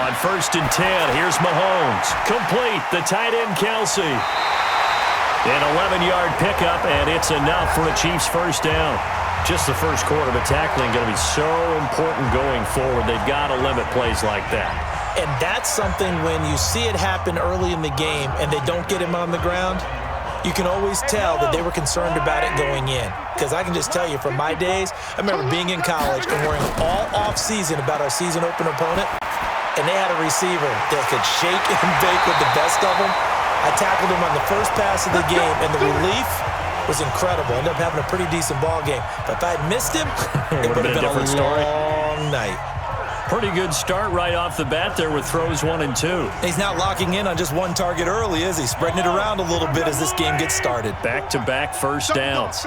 On 1st and 10, here's Mahomes. Complete, the tight end Kelsey. An 11-yard pickup, and it's enough for a Chiefs first down. Just the first quarter, but tackling going to be so important going forward. They've got to limit plays like that. And that's something when you see it happen early in the game and they don't get him on the ground, you can always tell that they were concerned about it going in. Because I can just tell you from my days, I remember being in college and worrying all off-season about our season opener opponent, and they had a receiver that could shake and bake with the best of them. I tackled him on the first pass of the game, and the relief was incredible. Ended up having a pretty decent ball game. But if I had missed him, it would have been a different story. Long night. Pretty good start right off the bat there with throws 1 and 2. He's not locking in on just one target early, is he? Spreading it around a little bit as this game gets started. Back-to-back first downs.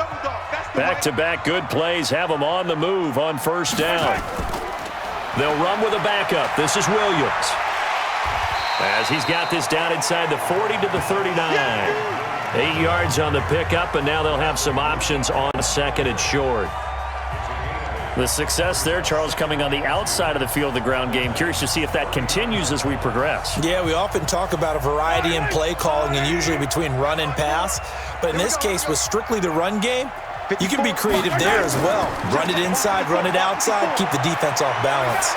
Back-to-back good plays have them on the move on first down. They'll run with a backup. This is Williams. As he's got this down inside the 40 to the 39. 8 yards on the pickup, and now they'll have some options on 2nd and short. The success there, Charles, coming on the outside of the field, the ground game. Curious to see if that continues as we progress. Yeah, we often talk about a variety in play calling and usually between run and pass. But in this case, with strictly the run game, you can be creative there as well. Run it inside, run it outside, keep the defense off balance.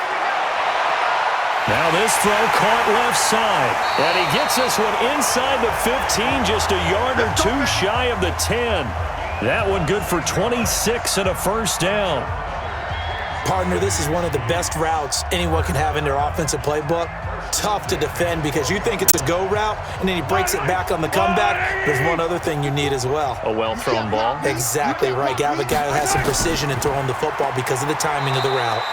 Now this throw caught left side. And he gets this one inside the 15, just a yard or two shy of the 10. That one good for 26 and a first down. Partner, this is one of the best routes anyone can have in their offensive playbook. Tough to defend because you think it's a go route, and then he breaks it back on the comeback. There's one other thing you need as well. A well-thrown ball? Exactly right. You have a guy who has some precision in throwing the football because of the timing of the route.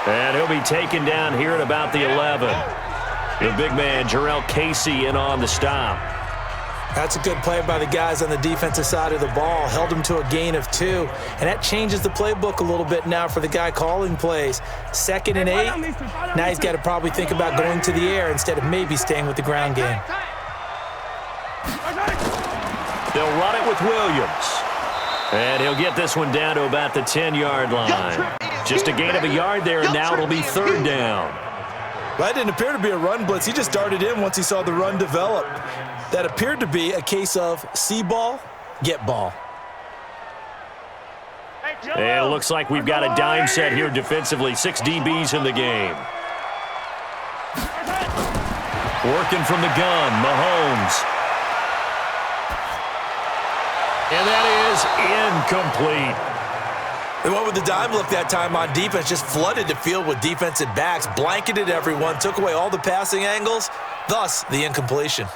And he'll be taken down here at about the 11. The big man, Jarrell Casey, in on the stop. That's a good play by the guys on the defensive side of the ball. Held him to a gain of 2. And that changes the playbook a little bit now for the guy calling plays. 2nd and 8. Now he's got to probably think about going to the air instead of maybe staying with the ground game. They'll run it with Williams. And he'll get this one down to about the 10-yard line. Just a gain of a yard there, and now it'll be 3rd down. Well, that didn't appear to be a run blitz. He just darted in once he saw the run develop. That appeared to be a case of see ball, get ball. And it looks like we've got a dime set here defensively. 6 DBs in the game. Working from the gun, Mahomes. And that is incomplete. They went with the dime look that time on defense, just flooded the field with defensive backs, blanketed everyone, took away all the passing angles, thus the incompletion.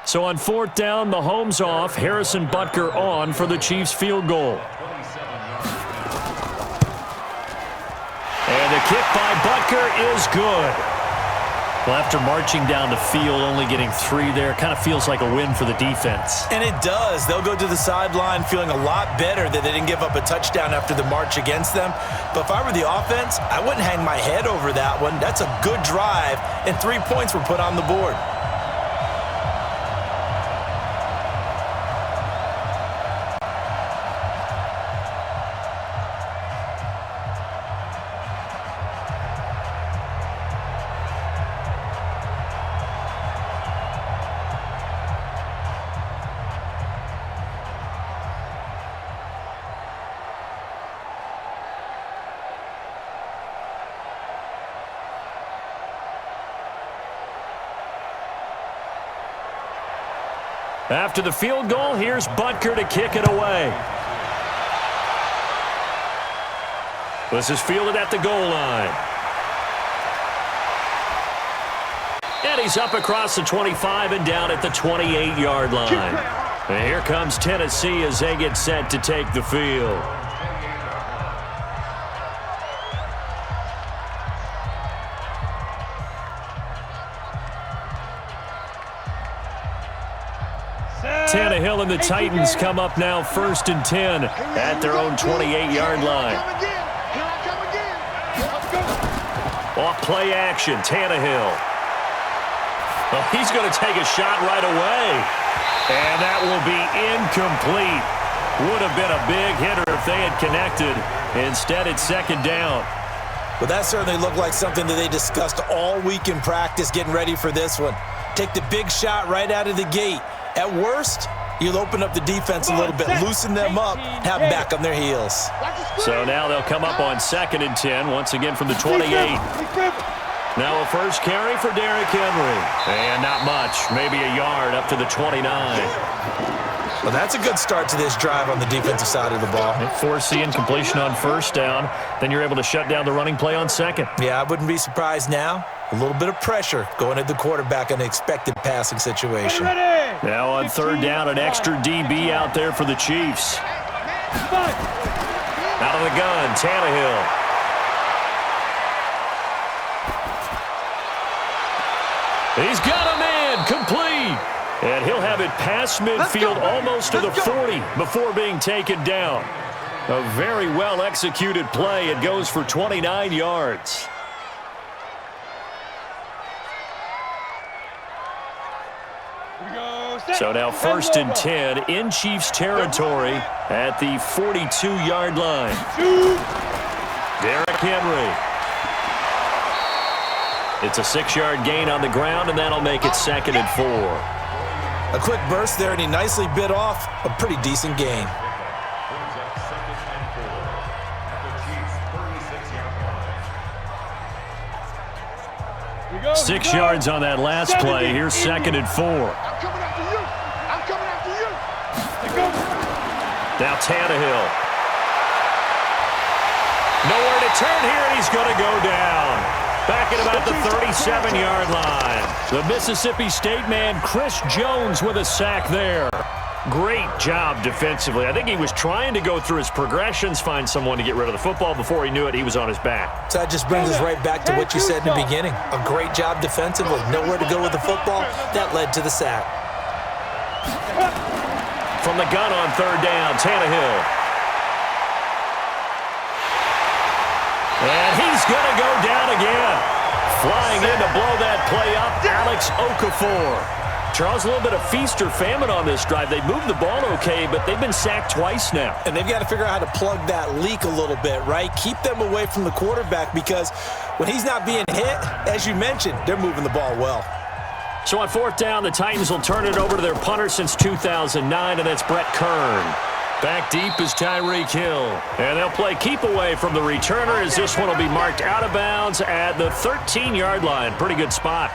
So on 4th down, Mahomes off, Harrison Butker on for the Chiefs field goal. And the kick by Butker is good. Well, after marching down the field, only getting 3 there, kind of feels like a win for the defense. And it does. They'll go to the sideline feeling a lot better that they didn't give up a touchdown after the march against them. But if I were the offense, I wouldn't hang my head over that one. That's a good drive, and 3 points were put on the board. After the field goal, here's Butker to kick it away. This is fielded at the goal line. And he's up across the 25 and down at the 28-yard line. And here comes Tennessee as they get set to take the field. Tannehill and the Titans come up now 1st and 10 at their own 28-yard line. Off play action, Tannehill. Well, he's going to take a shot right away. And that will be incomplete. Would have been a big hitter if they had connected. Instead, it's second down. Well, that certainly looked like something that they discussed all week in practice getting ready for this one. Take the big shot right out of the gate. At worst, you'll open up the defense a little bit, loosen them up, have them back on their heels. So now they'll come up on 2nd and 10, once again from the 28. Now a first carry for Derrick Henry. And not much, maybe a yard up to the 29. Well, that's a good start to this drive on the defensive side of the ball. Force the incompletion on first down. Then you're able to shut down the running play on second. Yeah, I wouldn't be surprised now. A little bit of pressure going at the quarterback in an expected passing situation. Now on 3rd down, an extra DB out there for the Chiefs. Out of the gun, Tannehill. He's got a man, complete. And he'll have it past midfield almost to the 40 before being taken down. A very well-executed play. It goes for 29 yards. So now 1st and 10 in Chiefs territory at the 42-yard line. Derrick Henry. It's a 6-yard gain on the ground, and that'll make it 2nd and 4. A quick burst there, and he nicely bit off a pretty decent gain. Go, 6 yards on that last play. Here's 2nd and 4. I'm coming after you. I'm coming after you. Now Tannehill. Nowhere to turn here, and he's going to go down. Back at about the 37-yard line. The Mississippi State man, Chris Jones, with a sack there. Great job defensively. I think he was trying to go through his progressions, find someone to get rid of the football. Before he knew it, he was on his back. So that just brings us right back to what you said in the beginning. A great job defensively. Nowhere to go with the football. That led to the sack. From the gun on 3rd down, Tannehill. And he's going to go down again. Flying in to blow that play up, Alex Okafor. Charles, a little bit of feast or famine on this drive. They moved the ball okay, but they've been sacked twice now. And they've got to figure out how to plug that leak a little bit, right? Keep them away from the quarterback because when he's not being hit, as you mentioned, they're moving the ball well. So on 4th down, the Titans will turn it over to their punter since 2009, and that's Brett Kern. Back deep is Tyreek Hill. And they'll play keep away from the returner as this one will be marked out of bounds at the 13-yard line. Pretty good spot.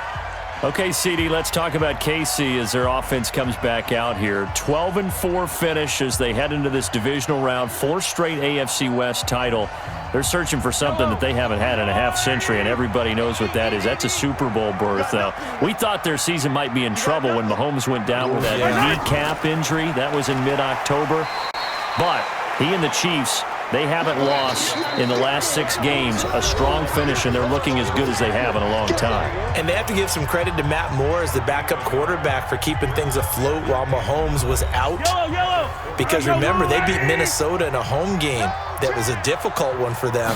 Okay, CD, let's talk about KC as their offense comes back out here. 12-4 finish as they head into this divisional round. 4 straight AFC West title. They're searching for something that they haven't had in a half-century, and everybody knows what that is. That's a Super Bowl berth. Now, we thought their season might be in trouble when Mahomes went down with that kneecap injury. That was in mid-October. But he and the Chiefs, they haven't lost in the last 6 games. A strong finish, and they're looking as good as they have in a long time. And they have to give some credit to Matt Moore as the backup quarterback for keeping things afloat while Mahomes was out. Because remember, they beat Minnesota in a home game that was a difficult one for them.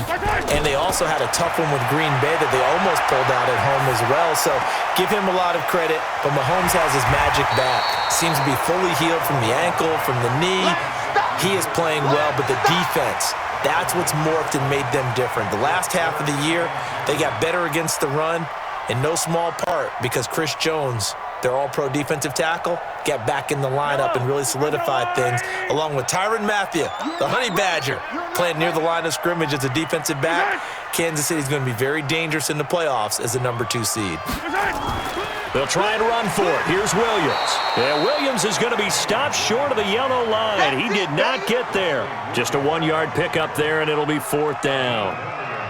And they also had a tough one with Green Bay that they almost pulled out at home as well. So give him a lot of credit, but Mahomes has his magic back. Seems to be fully healed from the ankle, from the knee. He is playing well, but the defense, that's what's morphed and made them different. The last half of the year, they got better against the run, in no small part because Chris Jones, their all-pro defensive tackle, got back in the lineup and really solidified things, along with Tyrann Mathieu, the Honey Badger, playing near the line of scrimmage as a defensive back. Kansas City's going to be very dangerous in the playoffs as the number 2 seed. They'll try and run for it. Here's Williams. Yeah, Williams is going to be stopped short of the yellow line. He did not get there. Just a 1-yard pickup there, and it'll be 4th down.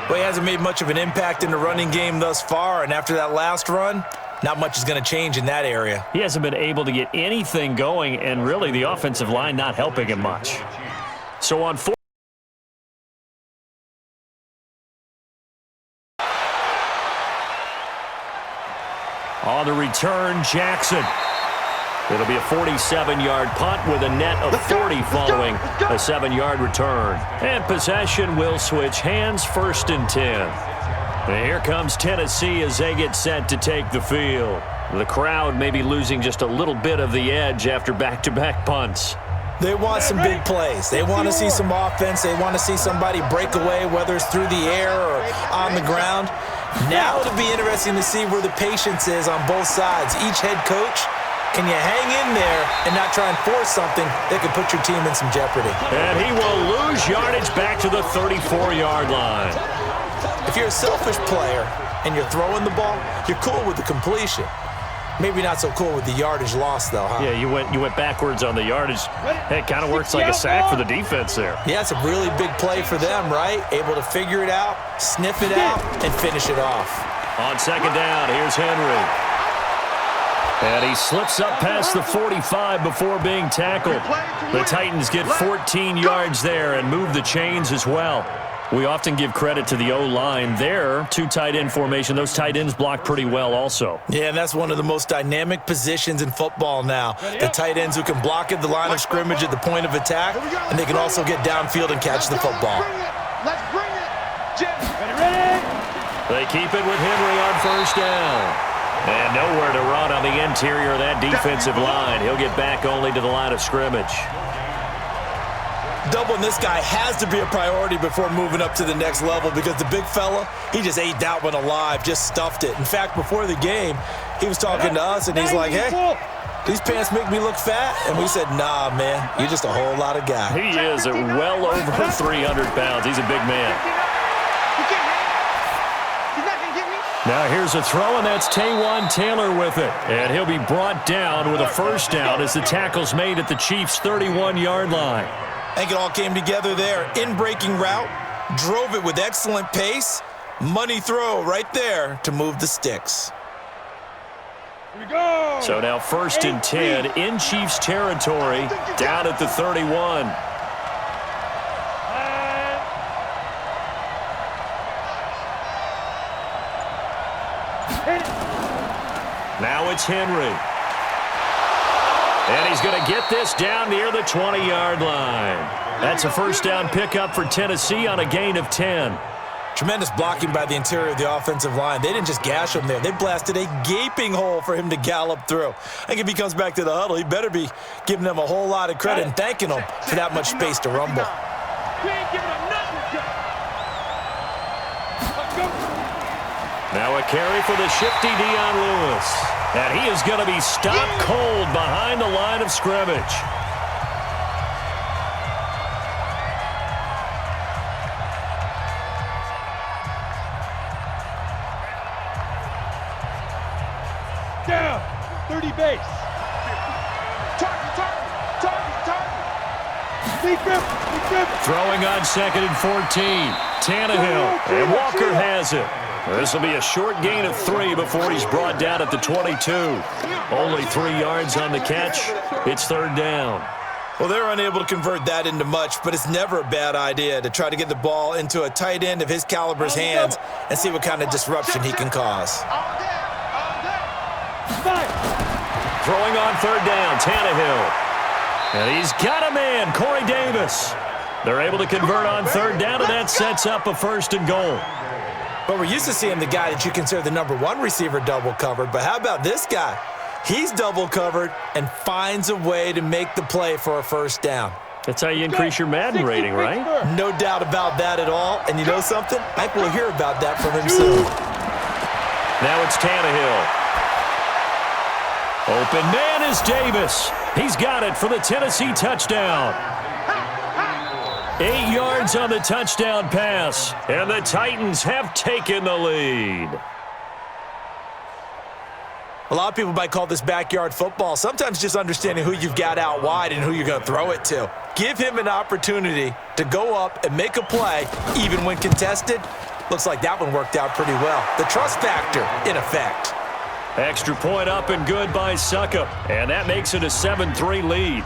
Well, he hasn't made much of an impact in the running game thus far, and after that last run, not much is going to change in that area. He hasn't been able to get anything going, and really the offensive line not helping him much. So on 4th. On the return, Jackson. It'll be a 47-yard punt with a net of 40 following a 7-yard return. And possession will switch hands, 1st and 10. And here comes Tennessee as they get set to take the field. The crowd may be losing just a little bit of the edge after back-to-back punts. They want some big plays. They want to see some offense. They want to see somebody break away, whether it's through the air or on the ground. Now it'll be interesting to see where the patience is on both sides. Each head coach, can you hang in there and not try and force something that could put your team in some jeopardy? And he will lose yardage back to the 34-yard line. If you're a selfish player and you're throwing the ball, you're cool with the completion. Maybe not so cool with the yardage loss, though, huh? Yeah, you went backwards on the yardage. It kind of works like a sack for the defense there. Yeah, it's a really big play for them, right? Able to figure it out, sniff it out, and finish it off. On second down, here's Henry. And he slips up past the 45 before being tackled. The Titans get 14 yards there and move the chains as well. We often give credit to the O-line there. Two tight end formation. Those tight ends block pretty well also. Yeah, and that's one of the most dynamic positions in football now. The tight ends who can block at the line of scrimmage at the point of attack, and they can also get downfield and catch the football. Let's bring it. Jim. Ready? They keep it with Henry on first down. And nowhere to run on the interior of that defensive line. He'll get back only to the line of scrimmage. Doubling this guy has to be a priority before moving up to the next level because the big fella, he just ate that one alive, just stuffed it. In fact, before the game, he was talking to us, and he's like, hey, these pants make me look fat? And we said, nah, man, you're just a whole lot of guy. He is at well over 300 pounds. He's a big man. Now here's a throw, and that's Taywan Taylor with it. And he'll be brought down with a first down as the tackle's made at the Chiefs' 31-yard line. I think it all came together there. In-breaking route, drove it with excellent pace. Money throw right there to move the sticks. Here we go. So now 1st and 10 in Chiefs territory, down at the 31. Now it's Henry. And he's going to get this down near the 20-yard line. That's a first down pickup for Tennessee on a gain of 10. Tremendous blocking by the interior of the offensive line. They didn't just gash him there. They blasted a gaping hole for him to gallop through. I think if he comes back to the huddle, he better be giving them a whole lot of credit and thanking them for that much space to rumble. Now a carry for the shifty Dion Lewis. And he is going to be stopped cold behind the line of scrimmage. Down. 30 base. Target. Throwing on 2nd and 14. Tannehill. And Walker has it. This will be a short gain of 3 before he's brought down at the 22. Only 3 yards on the catch. It's 3rd down. Well, they're unable to convert that into much, but it's never a bad idea to try to get the ball into a tight end of his caliber's hands and see what kind of disruption he can cause. Throwing on 3rd down, Tannehill. And he's got a man, Corey Davis. They're able to convert on 3rd down, and that sets up a 1st and goal. But we're used to seeing the guy that you consider the number 1 receiver double covered. But how about this guy? He's double covered and finds a way to make the play for a 1st down. That's how you increase your Madden rating, right? No doubt about that at all. And you know something? I think we'll hear about that from him soon. Now it's Tannehill. Open man is Davis. He's got it for the Tennessee touchdown. 8 yards on the touchdown pass, and the Titans have taken the lead. A lot of people might call this backyard football. Sometimes just understanding who you've got out wide and who you're going to throw it to. Give him an opportunity to go up and make a play, even when contested. Looks like that one worked out pretty well. The trust factor in effect. Extra point up and good by Succop, and that makes it a 7-3 lead.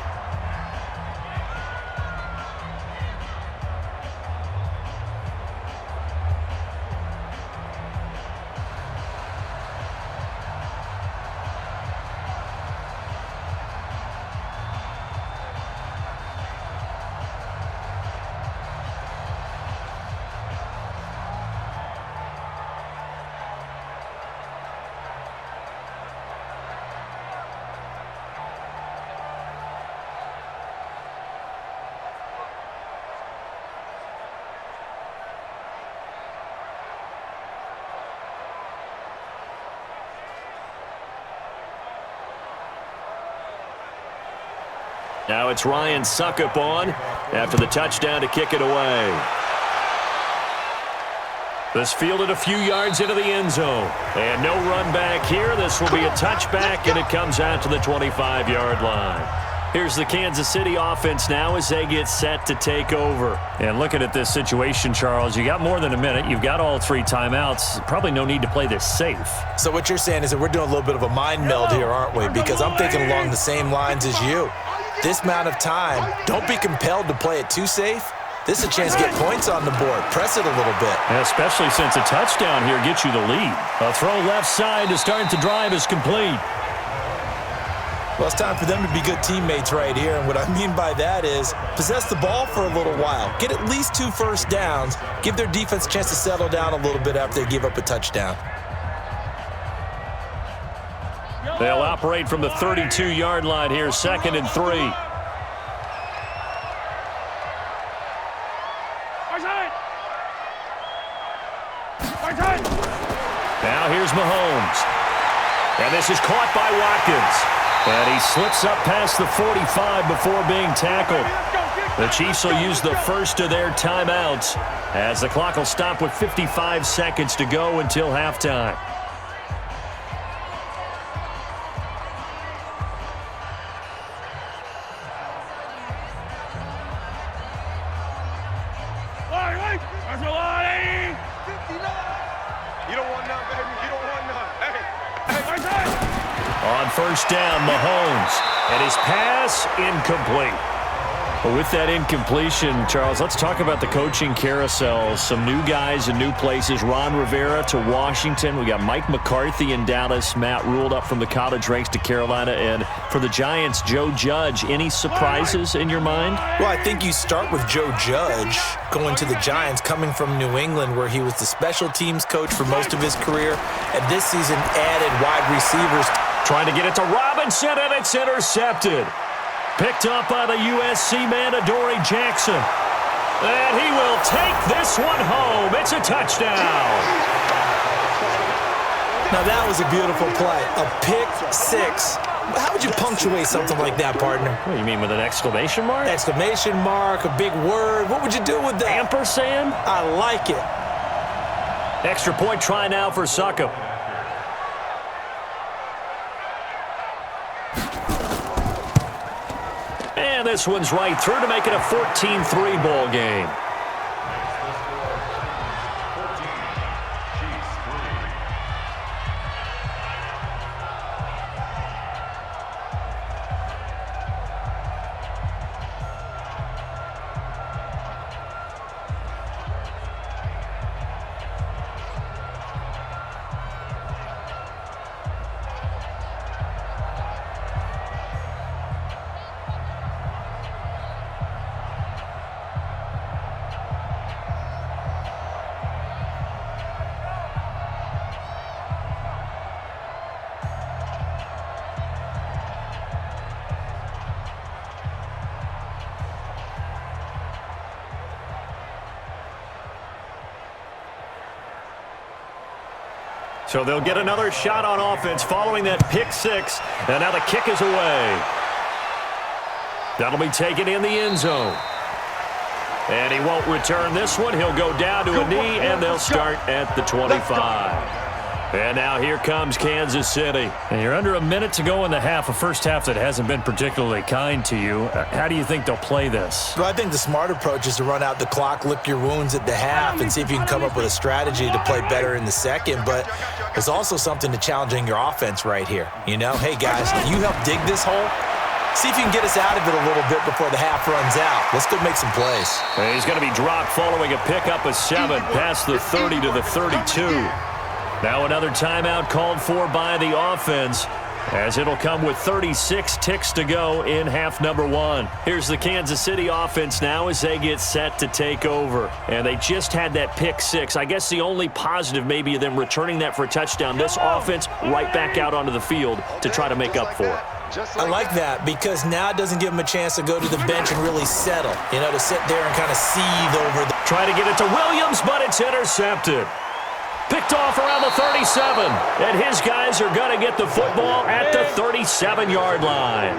Now it's Ryan Suckup on after the touchdown to kick it away. This fielded a few yards into the end zone. And no run back here. This will be a touchback, and it comes out to the 25-yard line. Here's the Kansas City offense now as they get set to take over. And looking at this situation, Charles, you got more than a minute. You've got all 3 timeouts. Probably no need to play this safe. So what you're saying is that we're doing a little bit of a mind meld here, aren't we? Because I'm thinking along the same lines as you. This amount of time, don't be compelled to play it too safe. This is a chance to get points on the board. Press it a little bit. Especially since a touchdown here gets you the lead. A throw left side to start the drive is complete. Well, it's time for them to be good teammates right here. And what I mean by that is possess the ball for a little while. Get at least 2 first downs. Give their defense a chance to settle down a little bit after they give up a touchdown. They'll operate from the 32-yard line here, 2nd and 3. Now here's Mahomes. And this is caught by Watkins. And he slips up past the 45 before being tackled. The Chiefs will use the first of their timeouts as the clock will stop with 55 seconds to go until halftime. On first down, Mahomes, and his pass incomplete. But with that incompletion, Charles, let's talk about the coaching carousel. Some new guys in new places. Ron Rivera to Washington. We got Mike McCarthy in Dallas. Matt Rule up from the college ranks to Carolina. And for the Giants, Joe Judge. Any surprises in your mind? Well, I think you start with Joe Judge going to the Giants, coming from New England, where he was the special teams coach for most of his career. And this season added wide receivers. Trying to get it to Robinson, and it's intercepted. Picked up by the USC man, Adoree Jackson. And he will take this one home. It's a touchdown. Now that was a beautiful play. A pick 6. How would you punctuate something like that, partner? What do you mean, with an exclamation mark? Exclamation mark, a big word. What would you do with that? Ampersand? I like it. Extra point try now for Suckup. And this one's right through to make it a 14-3 ball game. So they'll get another shot on offense following that pick 6. And now the kick is away. That'll be taken in the end zone. And he won't return this one. He'll go down to a knee, and they'll start at the 25. And now here comes Kansas City. And you're under a minute to go in the half, a first half that hasn't been particularly kind to you. How do you think they'll play this? Well, I think the smart approach is to run out the clock, lick your wounds at the half, and see if you can come up with a strategy to play better in the second. But there's also something to challenging your offense right here. You know, hey, guys, you help dig this hole. See if you can get us out of it a little bit before the half runs out. Let's go make some plays. And he's going to be dropped following a pickup of 7 past the 30 to the 32. Now another timeout called for by the offense, as it'll come with 36 ticks to go in half number 1. Here's the Kansas City offense now as they get set to take over. And they just had that pick 6. I guess the only positive maybe of them returning that for a touchdown. This offense right back out onto the field to try to make up for it. I like that because now it doesn't give them a chance to go to the bench and really settle. You know, to sit there and kind of seethe over the... Try to get it to Williams, but it's intercepted. Picked off around the 37, and his guys are going to get the football at the 37-yard line.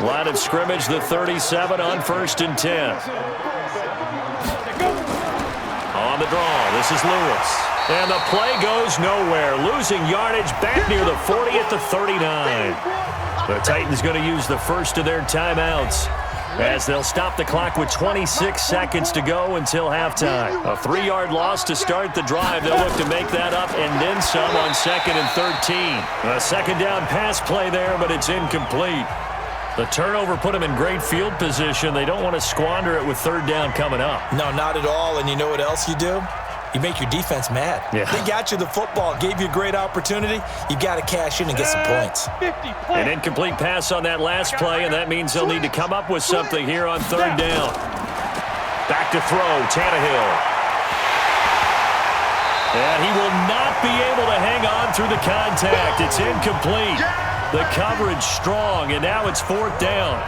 Line of scrimmage, the 37 on 1st and 10. On the draw, this is Lewis. And the play goes nowhere. Losing yardage back near the 40 at the 39. The Titans going to use the first of their timeouts as they'll stop the clock with 26 seconds to go until halftime. A 3-yard loss to start the drive. They'll look to make that up and then some on 2nd and 13. A second down pass play there, but it's incomplete. The turnover put them in great field position. They don't want to squander it with 3rd down coming up. No, not at all. And you know what else you do? You make your defense mad. Yeah. They got you the football, gave you a great opportunity. You got to cash in and get some points. An incomplete pass on that last play, and that means they'll need to come up with something here on 3rd down. Back to throw, Tannehill. And he will not be able to hang on through the contact. It's incomplete. The coverage strong, and now it's 4th down.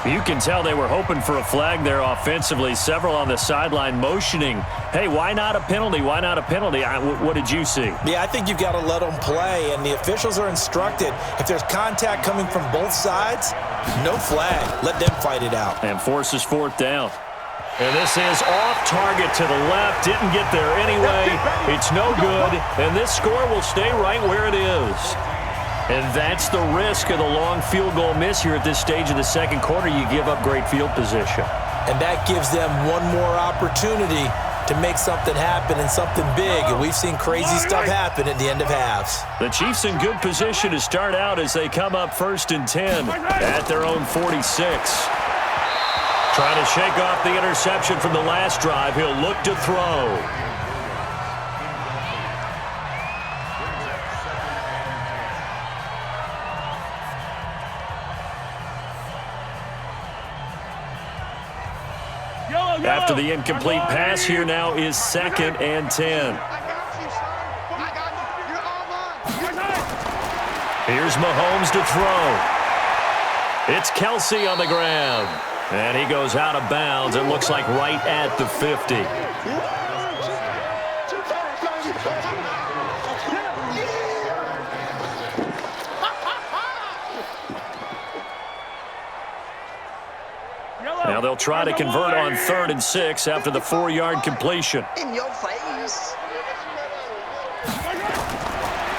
You can tell they were hoping for a flag there offensively. Several on the sideline motioning, hey, why not a penalty? Why not a penalty? What did you see? Yeah, I think you've got to let them play, and the officials are instructed. If there's contact coming from both sides, no flag. Let them fight it out. And forces 4th down. And this is off target to the left. Didn't get there anyway. It's no good, and this score will stay right where it is. And that's the risk of the long field goal miss here at this stage of the second quarter. You give up great field position. And that gives them one more opportunity to make something happen and something big. And we've seen crazy stuff happen at the end of halves. The Chiefs in good position to start out as they come up 1st and 10 at their own 46. Trying to shake off the interception from the last drive. He'll look to throw. After the incomplete pass, here now is 2nd and 10. Here's Mahomes to throw. It's Kelsey on the ground. And he goes out of bounds. It looks like right at the 50. Now they'll try to convert on 3rd and 6 after the 4-yard completion. In your face.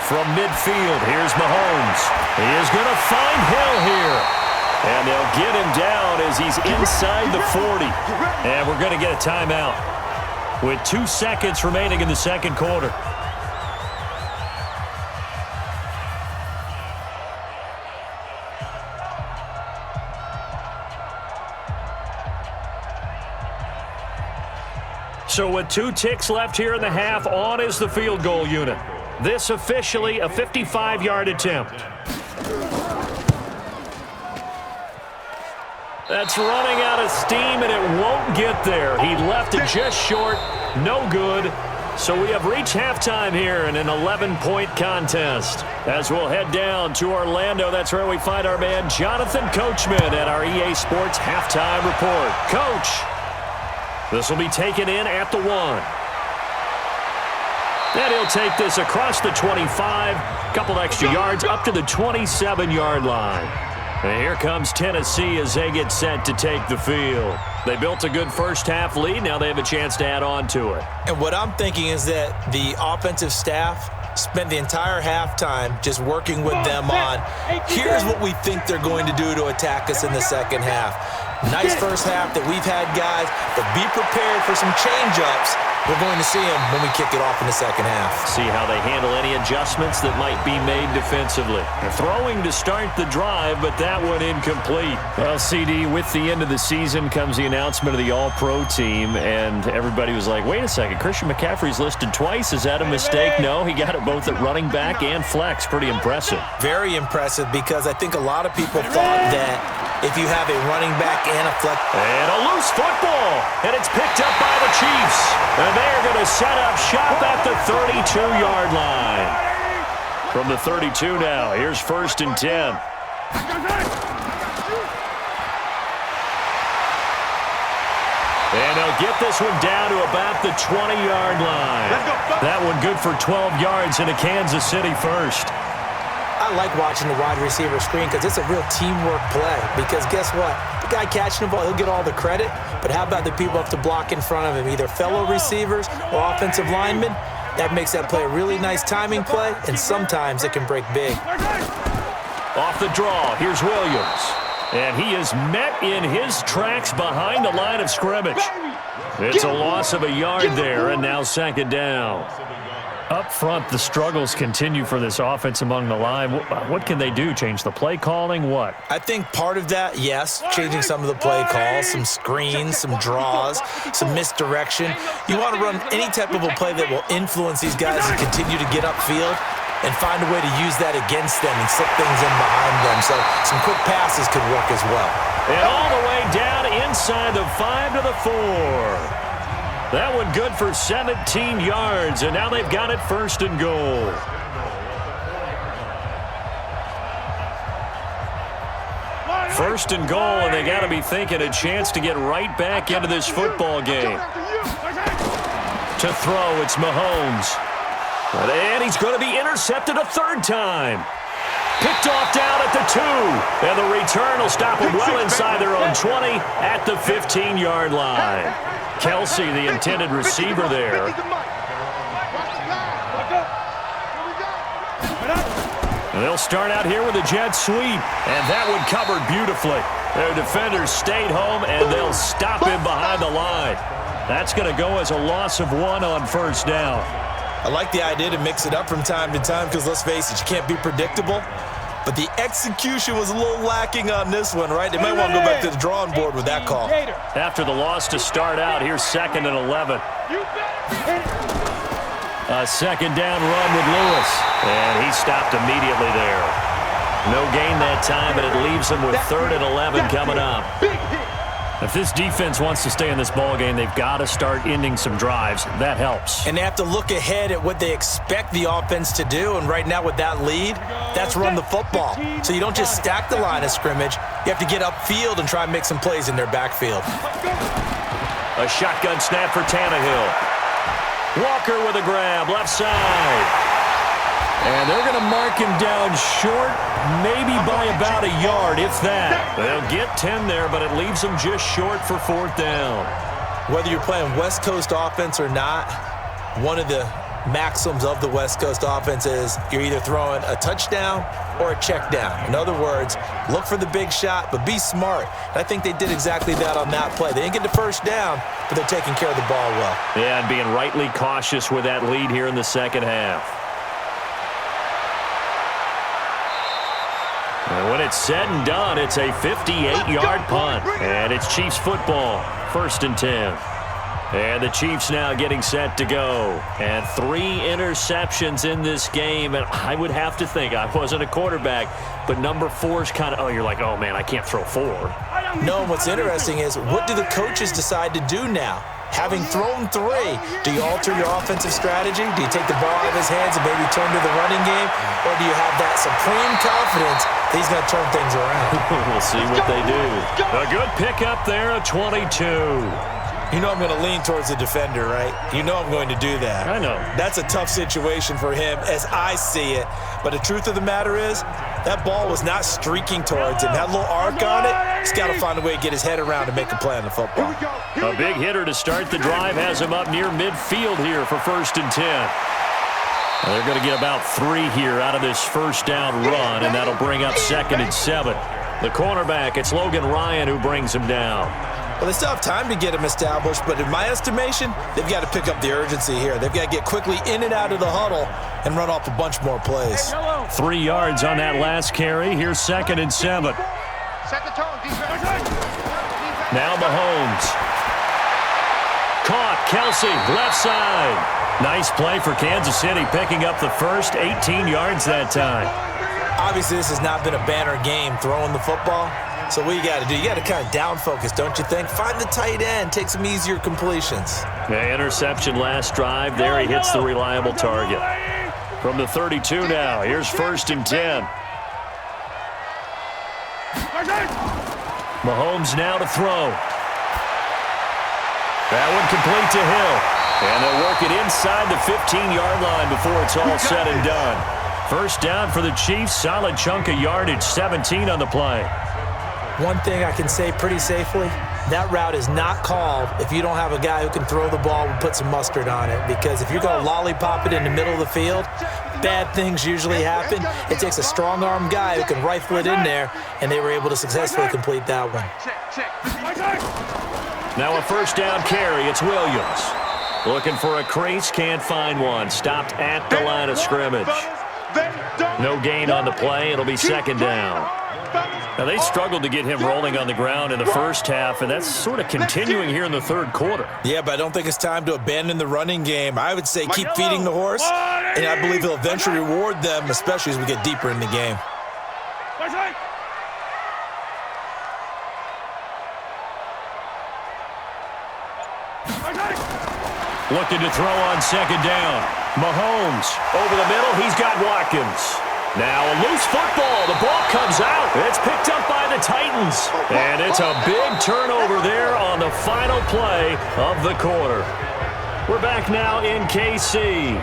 From midfield, here's Mahomes. He is going to find Hill here. And they'll get him down as he's inside the 40. And we're going to get a timeout with 2 seconds remaining in the second quarter. So with 2 ticks left here in the half, on is the field goal unit. This officially a 55-yard attempt. That's running out of steam, and it won't get there. He left it just short. No good. So we have reached halftime here in an 11-point contest. As we'll head down to Orlando, that's where we find our man Jonathan Coachman at our EA Sports Halftime Report. Coach, this will be taken in at the 1. And he'll take this across the 25, couple extra yards up to the 27-yard line. And here comes Tennessee as they get set to take the field. They built a good first-half lead. Now they have a chance to add on to it. And what I'm thinking is that the offensive staff spent the entire halftime just working with them on, here's what we think they're going to do to attack us in the second half. Nice first half that we've had, guys, but be prepared for some change-ups. We're going to see them when we kick it off in the second half. See how they handle any adjustments that might be made defensively. They're throwing to start the drive, but that one incomplete. Well, CD, with the end of the season comes the announcement of the All-Pro team, and everybody was like, wait a second, Christian McCaffrey's listed twice. Is that a mistake? No, he got it both at running back and flex. Pretty impressive. Very impressive, because I think a lot of people thought that if you have a running back and a flex. And a loose football, and it's picked up by the Chiefs. And they're going to set up shop at the 32-yard line. From the 32 now, here's 1st and 10. And they'll get this one down to about the 20-yard line. That one good for 12 yards into Kansas City first. I like watching the wide receiver screen because it's a real teamwork play. Because guess what? The guy catching the ball, he'll get all the credit. But how about the people have to block in front of him, either fellow receivers or offensive linemen? That makes that play a really nice timing play, and sometimes it can break big. Off the draw, here's Williams. And he is met in his tracks behind the line of scrimmage. It's a loss of a yard there, and now second down. Up front, the struggles continue for this offense among the line. What can they do? Change the play calling? What? I think part of that, yes, changing some of the play calls, some screens, some draws, some misdirection. You want to run any type of a play that will influence these guys to continue to get upfield and find a way to use that against them and slip things in behind them. So some quick passes could work as well. And all the way down inside the 5 to the 4. That one good for 17 yards, and now they've got it first and goal. First and goal, and they got to be thinking a chance to get right back into this football game. To throw, it's Mahomes. And he's going to be intercepted a third time. Picked off down at the 2. And the return will stop them well inside their own 20 at the 15-yard line. Kelsey, the intended receiver there. And they'll start out here with a jet sweep. And that one covered beautifully. Their defenders stayed home, and they'll stop him behind the line. That's going to go as a loss of 1 on first down. I like the idea to mix it up from time to time because, let's face it, you can't be predictable. But the execution was a little lacking on this one, right? They might want to go back to the drawing board with that call. After the loss to start out, here's 2nd and 11. A second down run with Lewis. And he stopped immediately there. No gain that time, but it leaves them with 3rd and 11 coming up. If this defense wants to stay in this ballgame, they've got to start ending some drives. That helps. And they have to look ahead at what they expect the offense to do. And right now with that lead, that's run the football. So you don't just stack the line of scrimmage. You have to get upfield and try and make some plays in their backfield. A shotgun snap for Tannehill. Walker with a grab, left side. And they're going to mark him down short, maybe by about a yard, if that. They'll get 10 there, but it leaves them just short for 4th down. Whether you're playing West Coast offense or not, one of the maxims of the West Coast offense is you're either throwing a touchdown or a check down. In other words, look for the big shot, but be smart. And I think they did exactly that on that play. They didn't get the first down, but they're taking care of the ball well. Yeah, and being rightly cautious with that lead here in the second half. And when it's said and done, it's a 58-yard punt. And it's Chiefs football, 1st and 10. And the Chiefs now getting set to go. And 3 interceptions in this game. And I would have to think, I wasn't a quarterback, but number 4's kind of, you're like, oh, man, I can't throw 4. No, what's interesting is what do the coaches decide to do now? Having thrown 3, do you alter your offensive strategy? Do you take the ball out of his hands and maybe turn to the running game? Or do you have that supreme confidence that he's going to turn things around? We'll see what they do. A good pickup there, a 22. You know I'm going to lean towards the defender, right? You know I'm going to do that. I know. That's a tough situation for him as I see it. But the truth of the matter is, that ball was not streaking towards him. That little arc on it, he's got to find a way to get his head around and make a play on the football. A big hitter to start the drive has him up near midfield here for 1st and 10. They're going to get about 3 here out of this first down run, and that'll bring up 2nd and 7. The cornerback, it's Logan Ryan who brings him down. Well, they still have time to get him established, but in my estimation, they've got to pick up the urgency here. They've got to get quickly in and out of the huddle and run off a bunch more plays. 3 yards on that last carry. Here's 2nd and 7. Set the tone, defense. Now Mahomes. Caught, Kelsey, left side. Nice play for Kansas City, picking up the first 18 yards that time. Obviously, this has not been a banner game throwing the football. So what you got to do, you got to kind of down focus, don't you think? Find the tight end, take some easier completions. Yeah, interception last drive. There he hits the reliable target. From the 32 now, here's 1st and 10. Mahomes now to throw. That one complete to Hill. And they'll work it inside the 15-yard line before it's all said and done. First down for the Chiefs. Solid chunk of yardage, 17 on the play. One thing I can say pretty safely, that route is not called if you don't have a guy who can throw the ball and put some mustard on it. Because if you're going to lollipop it in the middle of the field, bad things usually happen. It takes a strong-arm guy who can rifle it in there, and they were able to successfully complete that one. Now a first down carry. It's Williams. Looking for a crease, can't find one. Stopped at the line of scrimmage. No gain on the play. It'll be second down. Now, they struggled to get him rolling on the ground in the first half, and that's sort of continuing here in the third quarter. Yeah, but I don't think it's time to abandon the running game. I would say keep feeding the horse, and I believe he'll eventually reward them, especially as we get deeper in the game. Looking to throw on second down. Mahomes over the middle. He's got Watkins. Now a loose football. The ball comes out. It's picked up by the Titans. And it's a big turnover there on the final play of the quarter. We're back now in KC.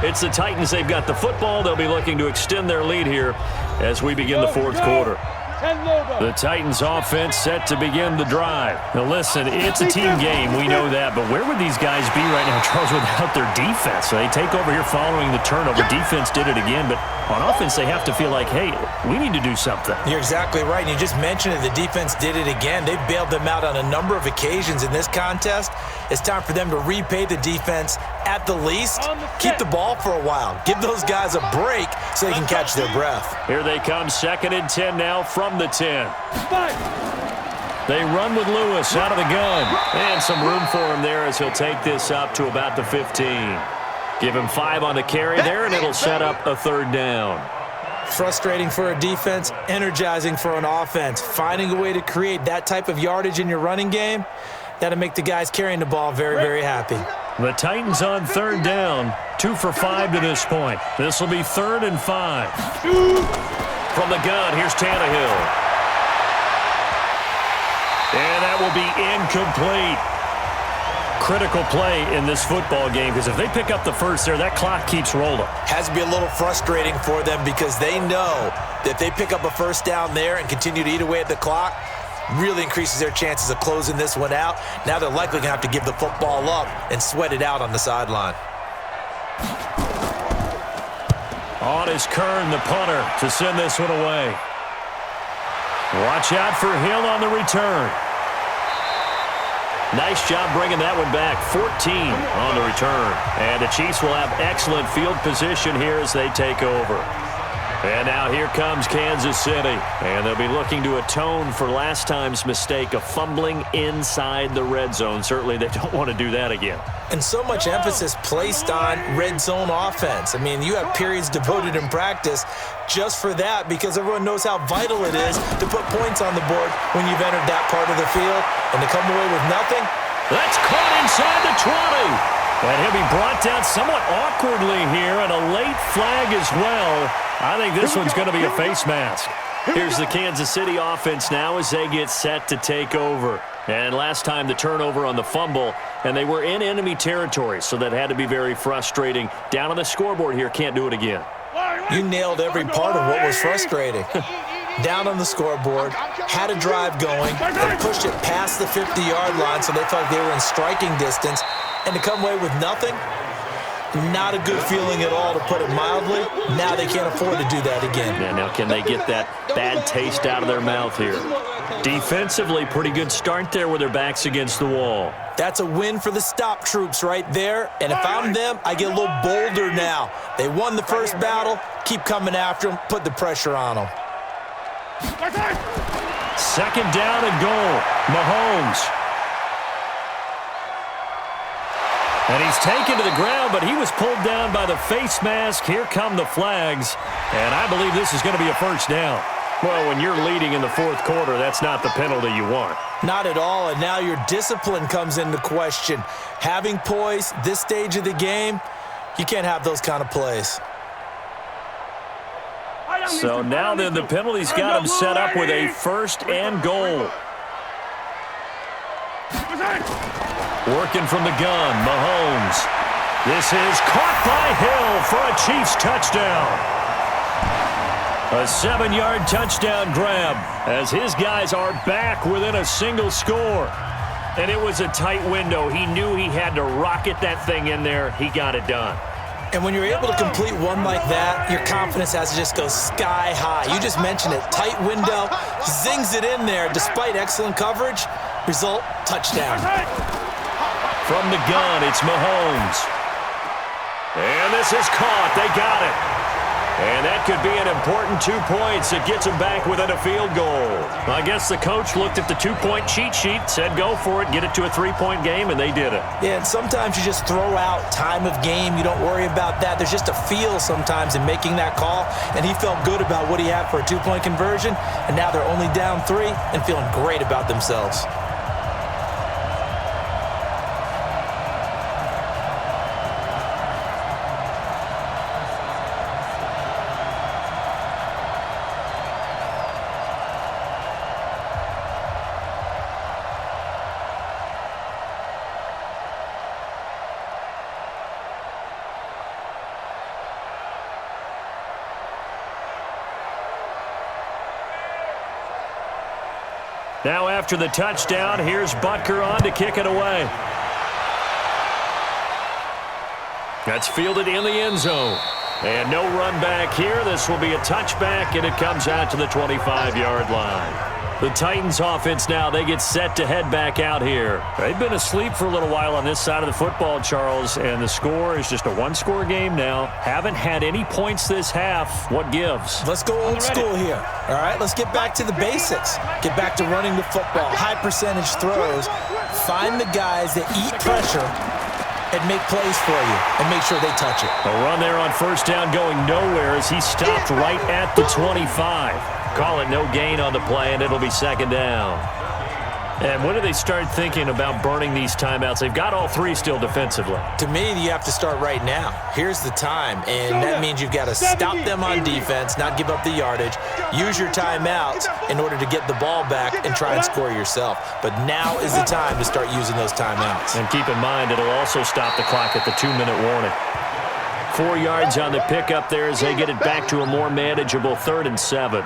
It's the Titans. They've got the football. They'll be looking to extend their lead here as we begin the fourth quarter. The Titans offense set to begin the drive. Now listen, it's a team game, we know that, but where would these guys be right now, Charles, without their defense? So they take over here following the turnover. Defense did it again, but on offense they have to feel like, hey, we need to do something. You're exactly right, and you just mentioned it. The defense did it again. They bailed them out on a number of occasions in this contest. It's time for them to repay the defense at the least. Keep the ball for a while. Give those guys a break so they can catch their breath. Here they come, 2nd and 10 now from the 10. They run with Lewis out of the gun. And some room for him there as he'll take this up to about the 15. Give him 5 on the carry there, and it'll set up a third down. Frustrating for a defense, energizing for an offense. Finding a way to create that type of yardage in your running game, that'll make the guys carrying the ball very, very happy. The Titans on third down, 2 for 5 to this point. This will be 3rd and 5. From the gun, here's Tannehill. And that will be incomplete. Critical play in this football game, because if they pick up the first there, that clock keeps rolling. Has to be a little frustrating for them because they know that if they pick up a first down there and continue to eat away at the clock, really increases their chances of closing this one out. Now they're likely going to have to give the football up and sweat it out on the sideline. On is Kern, the punter, to send this one away. Watch out for Hill on the return. Nice job bringing that one back. 14 on the return. And the Chiefs will have excellent field position here as they take over. And now here comes Kansas City. And they'll be looking to atone for last time's mistake of fumbling inside the red zone. Certainly they don't want to do that again. And so much emphasis placed on red zone offense. I mean, you have periods devoted in practice just for that because everyone knows how vital it is to put points on the board when you've entered that part of the field. And to come away with nothing. That's caught inside the 20. And he'll be brought down somewhat awkwardly here, and a late flag as well. I think this one's going to be a face mask. Here's the Kansas City offense now as they get set to take over. And last time the turnover on the fumble, and they were in enemy territory, so that had to be very frustrating. Down on the scoreboard here, can't do it again. You nailed every part of what was frustrating. Down on the scoreboard, had a drive going, and pushed it past the 50-yard line so they felt they were in striking distance. And to come away with nothing, not a good feeling at all, to put it mildly. Now they can't afford to do that again. Yeah, now can they get that bad taste out of their mouth here? Defensively, pretty good start there with their backs against the wall. That's a win for the stop troops right there. And if I'm them, I get a little bolder now. They won the first battle. Keep coming after them. Put the pressure on them. 2nd down and goal. Mahomes. And he's taken to the ground, but he was pulled down by the face mask. Here come the flags. And I believe this is going to be a first down. Well, when you're leading in the fourth quarter, that's not the penalty you want. Not at all, and now your discipline comes into question. Having poise this stage of the game, you can't have those kind of plays. So now then the penalty's got him set up with a 1st and goal. Working from the gun, Mahomes. This is caught by Hill for a Chiefs touchdown. A 7-yard touchdown grab as his guys are back within a single score. And it was a tight window. He knew he had to rocket that thing in there. He got it done. And when you're able to complete one like that, your confidence has to just go sky high. You just mentioned it. Tight window, zings it in there despite excellent coverage. Result, touchdown. From the gun, it's Mahomes. And this is caught. They got it. And that could be an important 2 points. It gets them back within a field goal. I guess the coach looked at the 2-point cheat sheet, said go for it, get it to a 3-point game, and they did it. Yeah, and sometimes you just throw out time of game. You don't worry about that. There's just a feel sometimes in making that call, and he felt good about what he had for a 2-point conversion, and now they're only down 3 and feeling great about themselves. Now after the touchdown, here's Butker on to kick it away. That's fielded in the end zone. And no run back here. This will be a touchback, and it comes out to the 25-yard line. The Titans offense now, they get set to head back out here. They've been asleep for a little while on this side of the football, Charles, and the score is just a one-score game now. Haven't had any points this half. What gives? Let's go old school here. All right, let's get back to the basics. Get back to running the football, high percentage throws. Find the guys that eat pressure and make plays for you and make sure they touch it. A run there on first down going nowhere as he stopped right at the 25. Call it no gain on the play, and it'll be second down. And when do they start thinking about burning these timeouts? They've got all 3 still defensively. To me, you have to start right now. Here's the time, and that means you've got to stop them on defense, not give up the yardage, use your timeouts in order to get the ball back and try and score yourself. But now is the time to start using those timeouts. And keep in mind, it'll also stop the clock at the 2-minute warning. 4 yards on the pickup there as they get it back to a more manageable 3rd and 7.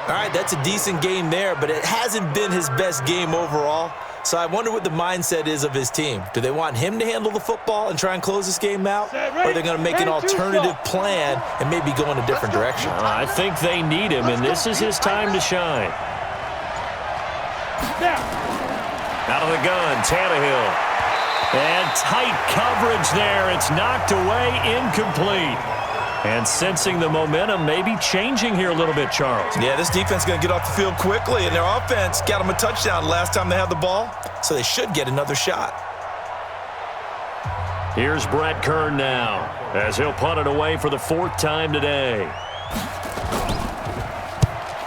All right, that's a decent game there, but it hasn't been his best game overall. So I wonder what the mindset is of his team. Do they want him to handle the football and try and close this game out? Or are they going to make an alternative plan and maybe go in a different direction? I think they need him, and this is his time to shine. Out of the gun, Tannehill. And tight coverage there. It's knocked away, incomplete. And sensing the momentum maybe changing here a little bit, Charles. Yeah, this defense is going to get off the field quickly, and their offense got them a touchdown last time they had the ball, so they should get another shot. Here's Brett Kern now, as he'll punt it away for the 4th time today.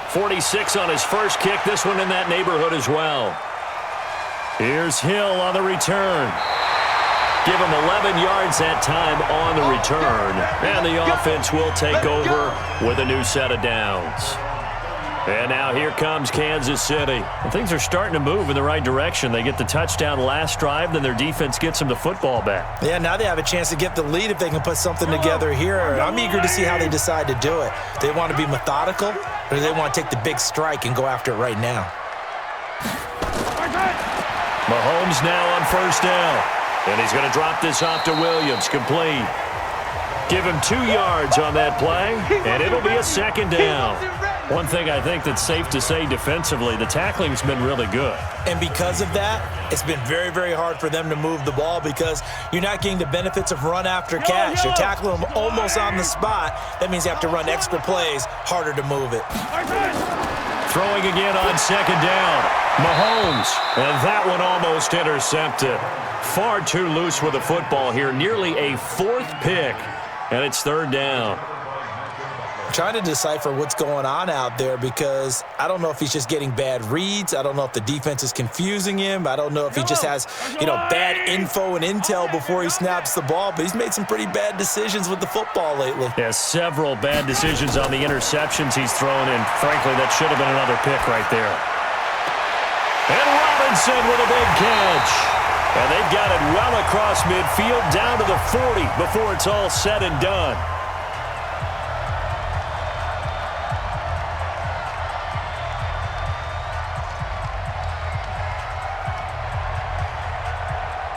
46 on his first kick, this one in that neighborhood as well. Here's Hill on the return. Give him 11 yards that time on the return. And the offense will take over with a new set of downs. And now here comes Kansas City. And things are starting to move in the right direction. They get the touchdown last drive, then their defense gets them the football back. Yeah, now they have a chance to get the lead if they can put something together here. I'm eager to see how they decide to do it. Do they want to be methodical, or do they want to take the big strike and go after it right now? Mahomes now on first down. And he's going to drop this off to Williams, complete. Give him 2 yards on that play, and it'll be a second down. One thing I think that's safe to say defensively, the tackling's been really good. And because of that, it's been very, very hard for them to move the ball because you're not getting the benefits of run after catch. You're tackling them almost on the spot. That means you have to run extra plays, harder to move it. Throwing again on second down. Mahomes, and that one almost intercepted. Far too loose with the football here. Nearly a 4th pick, and it's 3rd down. I'm trying to decipher what's going on out there because I don't know if he's just getting bad reads. I don't know if the defense is confusing him. I don't know if he just has, bad info and intel before he snaps the ball, but he's made some pretty bad decisions with the football lately. Yeah, several bad decisions on the interceptions he's thrown, and frankly, that should have been another pick right there. And Robinson with a big catch. And they've got it well across midfield down to the 40 before it's all said and done.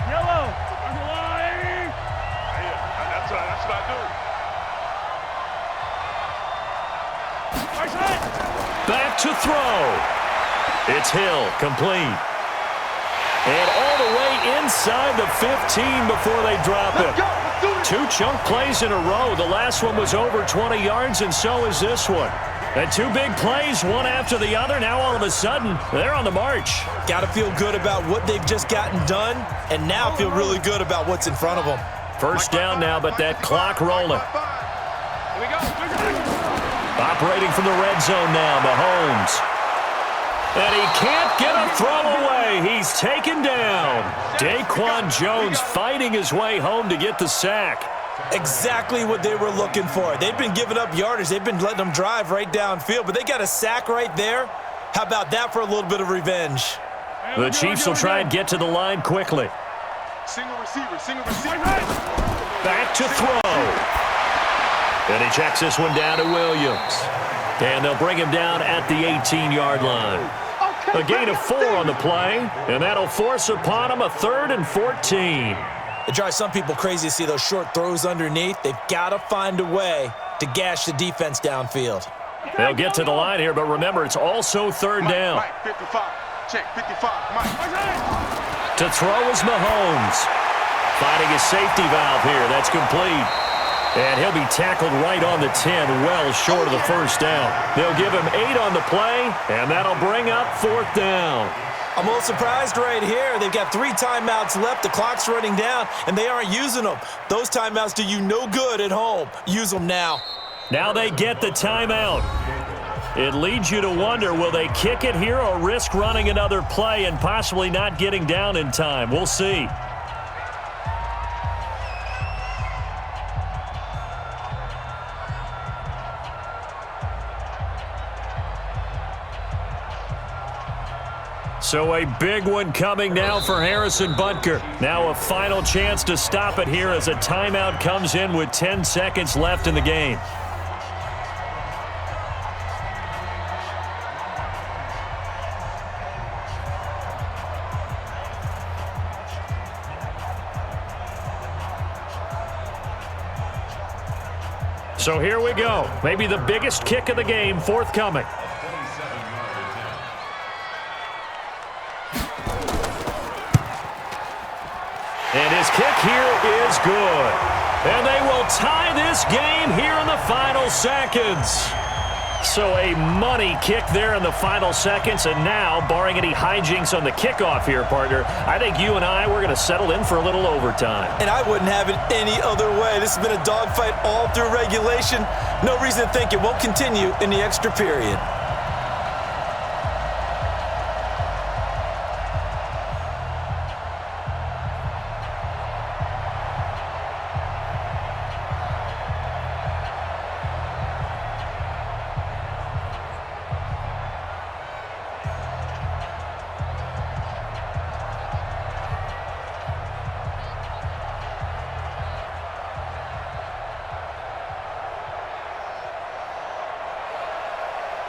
Yellow. Underline. That's what I do. Nice hit. Back to throw. It's Hill, complete. And all the way inside the 15 before they drop it. 2 chunk plays in a row. The last one was over 20 yards, and so is this one. And 2 big plays, one after the other. Now all of a sudden, they're on the march. Got to feel good about what they've just gotten done, and now feel really good about what's in front of them. First down now, but that clock rolling. Here we go. Operating from the red zone now, Mahomes. And he can't get a throw away. He's taken down. Daquan Jones fighting his way home to get the sack. Exactly what they were looking for. They've been giving up yardage. They've been letting them drive right downfield, but they got a sack right there. How about that for a little bit of revenge? The Chiefs will try and get to the line quickly. Single receiver. Back to throw. And he checks this one down to Williams. And they'll bring him down at the 18-yard line. A gain of 4 on the play, and that'll force upon him a 3rd and 14. It drives some people crazy to see those short throws underneath. They've got to find a way to gash the defense downfield. They'll get to the line here, but remember, it's also 3rd down. Mike, 55. Check, 55. Mike. To throw is Mahomes. Finding his safety valve here. That's complete. And he'll be tackled right on the 10, well short of the first down. They'll give him 8 on the play, and that'll bring up 4th down. I'm a little surprised right here. They've got 3 timeouts left. The clock's running down, and they aren't using them. Those timeouts do you no good at home. Use them now. Now they get the timeout. It leads you to wonder, will they kick it here or risk running another play and possibly not getting down in time? We'll see. So a big one coming now for Harrison Butker. Now a final chance to stop it here as a timeout comes in with 10 seconds left in the game. So here we go. Maybe the biggest kick of the game forthcoming. And his kick here is good. And they will tie this game here in the final seconds. So a money kick there in the final seconds. And now, barring any hijinks on the kickoff here, partner, I think you and I, we're going to settle in for a little overtime. And I wouldn't have it any other way. This has been a dogfight all through regulation. No reason to think it won't continue in the extra period.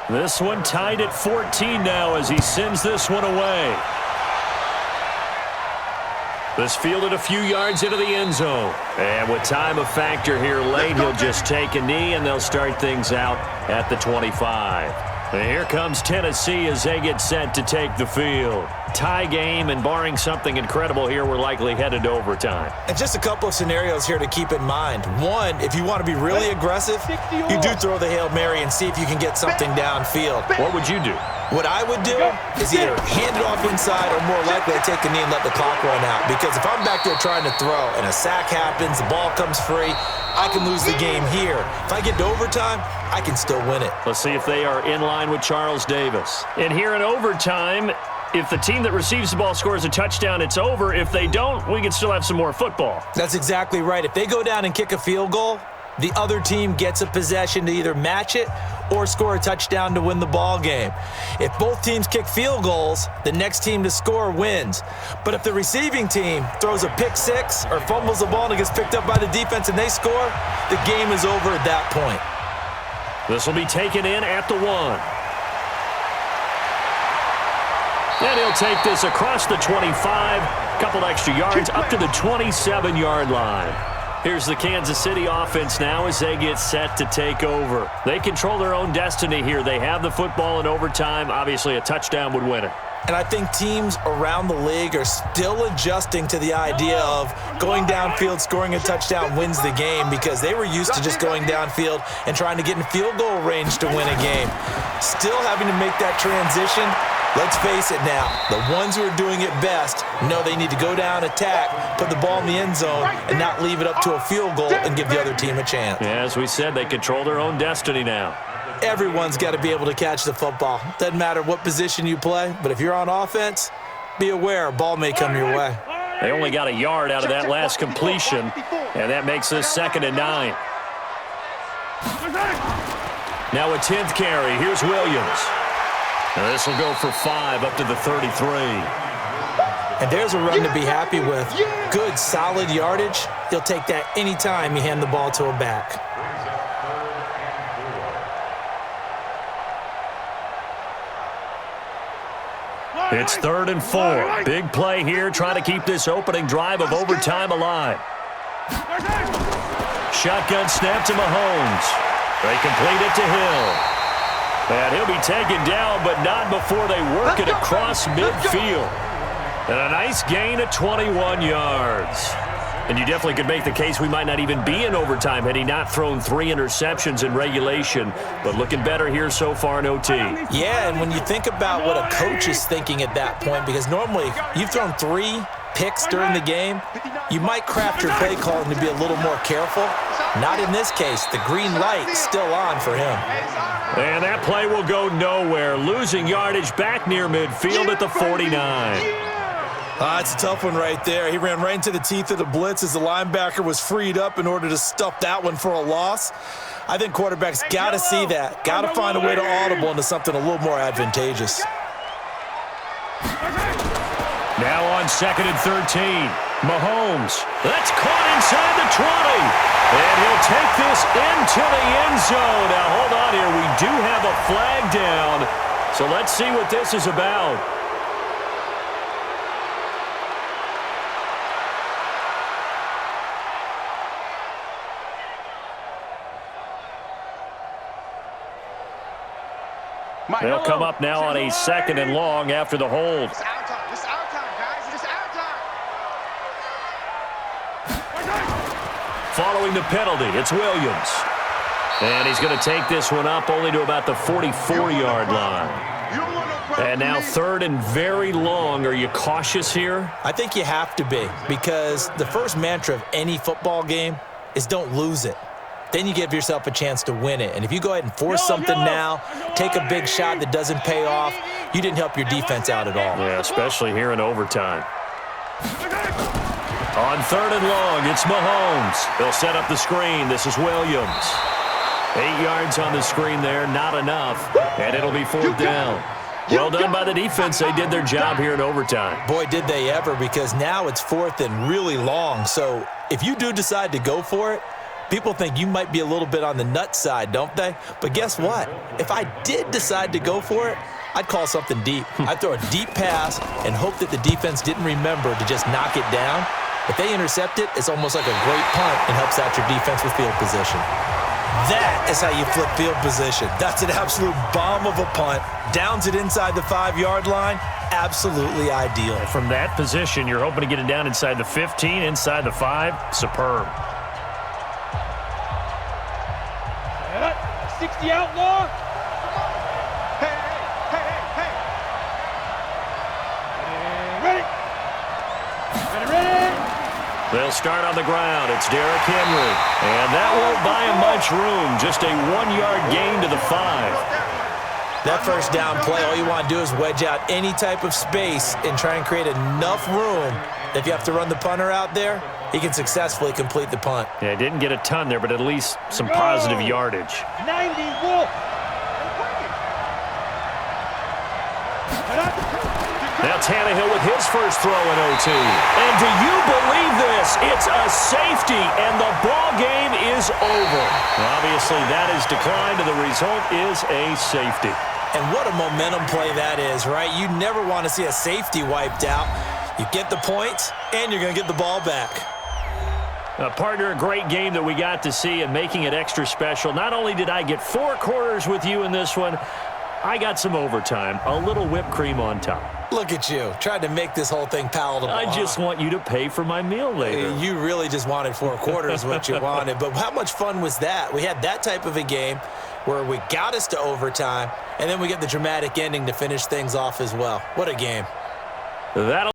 This one tied at 14 now as he sends this one away. This fielded a few yards into the end zone. And with time a factor here late, he'll just take a knee and they'll start things out at the 25. And here comes Tennessee as they get set to take the field. Tie game, and barring something incredible here, we're likely headed to overtime. And just a couple of scenarios here to keep in mind. One, if you want to be really aggressive, you do throw the Hail Mary and see if you can get something downfield. What would you do? What I would do is either hand it off inside or more likely to take a knee and let the clock run out. Because if I'm back there trying to throw and a sack happens, the ball comes free, I can lose the game here. If I get to overtime, I can still win it. Let's see if they are in line with Charles Davis. And here in overtime, if the team that receives the ball scores a touchdown, it's over. If they don't, we can still have some more football. That's exactly right. If they go down and kick a field goal, the other team gets a possession to either match it or score a touchdown to win the ball game. If both teams kick field goals, the next team to score wins. But if the receiving team throws a pick six or fumbles the ball and it gets picked up by the defense and they score, the game is over at that point. This will be taken in at the 1. And he'll take this across the 25, couple extra yards up to the 27-yard line. Here's the Kansas City offense now as they get set to take over. They control their own destiny here. They have the football in overtime. Obviously, a touchdown would win it. And I think teams around the league are still adjusting to the idea of going downfield, scoring a touchdown wins the game, because they were used to just going downfield and trying to get in field goal range to win a game. Still having to make that transition. Let's face it now, the ones who are doing it best know they need to go down, attack, put the ball in the end zone, and not leave it up to a field goal and give the other team a chance. Yeah, as we said, they control their own destiny now. Everyone's got to be able to catch the football. Doesn't matter what position you play, but if you're on offense, be aware a ball may come your way. They only got a yard out of that last completion, and that makes this 2nd and 9. Now a 10th carry. Here's Williams. Now this will go for 5 up to the 33. And there's a run to be happy with. Good, solid yardage. You'll take that anytime you hand the ball to a back. It's 3rd and 4. Big play here, trying to keep this opening drive of overtime alive. Shotgun snap to Mahomes. They complete it to Hill. And he'll be taken down, but not before they work it across midfield. And a nice gain of 21 yards. And you definitely could make the case we might not even be in overtime had he not thrown 3 interceptions in regulation. But looking better here so far in OT. Yeah, and when you think about what a coach is thinking at that point, because normally you've thrown 3 picks during the game, you might craft your play calling to be a little more careful. Not in this case. The green light is still on for him. And that play will go nowhere. Losing yardage back near midfield at the 49. It's a tough one right there. He ran right into the teeth of the blitz as the linebacker was freed up in order to stuff that one for a loss. I think quarterbacks got to see that. Got to find a way to audible into something a little more advantageous. Now on 2nd and 13. Mahomes. That's caught inside the 20. And he'll take this into the end zone. Now hold on here. We do have a flag down. So let's see what this is about. They'll come up now on a 2nd and long after the hold. It's our time. It's our time, guys. It's our time. Following the penalty, it's Williams. And he's going to take this one up only to about the 44-yard line. And now 3rd and very long. Are you cautious here? I think you have to be, because the first mantra of any football game is don't lose it. Then you give yourself a chance to win it. And if you go ahead and force something now, take a big shot that doesn't pay off, you didn't help your defense out at all. Yeah, especially here in overtime. On 3rd and long, it's Mahomes. They'll set up the screen. This is Williams. 8 yards on the screen there, not enough. And it'll be 4th down. Well done by the defense. They did their job here in overtime. Boy, did they ever, because now it's 4th and really long. So if you do decide to go for it, people think you might be a little bit on the nut side, don't they? But guess what? If I did decide to go for it, I'd call something deep. I'd throw a deep pass and hope that the defense didn't remember to just knock it down. If they intercept it, it's almost like a great punt and helps out your defense with field position. That is how you flip field position. That's an absolute bomb of a punt. Downs it inside the 5-yard line. Absolutely ideal. From that position, you're hoping to get it down inside the 15, inside the 5. Superb. 60 outlaw. Hey. Ready. They'll start on the ground. It's Derrick Henry. And that won't buy him much room. Just a 1-yard gain to the 5. That first down play, all you want to do is wedge out any type of space and try and create enough room If you have to run the punter out there, he can successfully complete the punt. Yeah, didn't get a ton there, but at least some positive yardage. 90, Wolf. Now Tannehill with his first throw in OT. And do you believe this? It's a safety, and the ball game is over. Obviously, that is declined, and the result is a safety. And what a momentum play that is, right? You never want to see a safety wiped out. You get the points, and you're going to get the ball back. Partner, a great game that we got to see and making it extra special. Not only did I get 4 quarters with you in this one, I got some overtime, a little whipped cream on top. Look at you, tried to make this whole thing palatable. I just want you to pay for my meal later. You really just wanted 4 quarters what you wanted. But how much fun was that? We had that type of a game where we got us to overtime, and then we get the dramatic ending to finish things off as well. What a game. That'll